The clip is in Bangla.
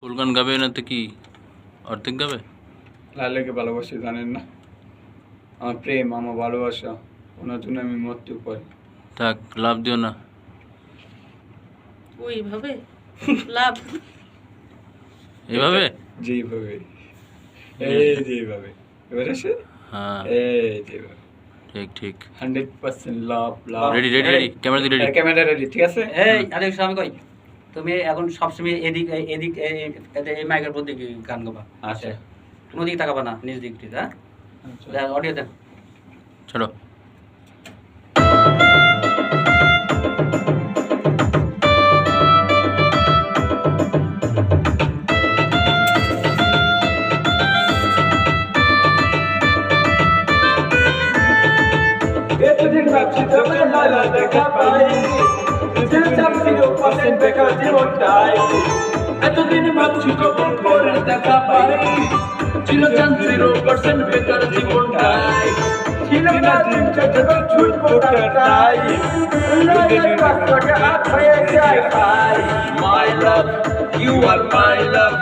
ফুল গান গাবে না তো কি অর্ধেক গাবে? লালাকে ভালোবাসি জানেন না, আমার প্রেম, আমার ভালোবাসা, ওনার জন্য আমি মরতেও পারি। থাক, লাভ দিও না। ওইভাবে লাভ এভাবে? যেইভাবে, এই যেইভাবে, এবার আসে, হ্যাঁ এই যেভাবে, ঠিক ঠিক। 100% লাভ লাভ। রেডি রেডি রেডি, ক্যামেরা দি রেডি। ক্যামেরা রেডি, ঠিক আছে? এই আরেক আমি কই, তুমি এখন সবসময় এদিক এদিক এই মাইকের উপর দিকে গান গাবা। আচ্ছা কোনো দিকে তাকাবা না, নিজ দিক দিয়ে। হ্যাঁ, আচ্ছা। অডিও দেন। চলো। এতদিন ভাবছি তোমার লালা দেখা পাই, ছিল চাপ 0% বেকার জীবনটাই। এতদিন ভাবছি কখন করে দেখা পাই, ছিল চাপ 0% বেকার জীবনটাই। ছিল না দিন চটে ছুটবো টাটাই, লালার পাশে হাত হয়ে যায় ভাই। My love, you are my love.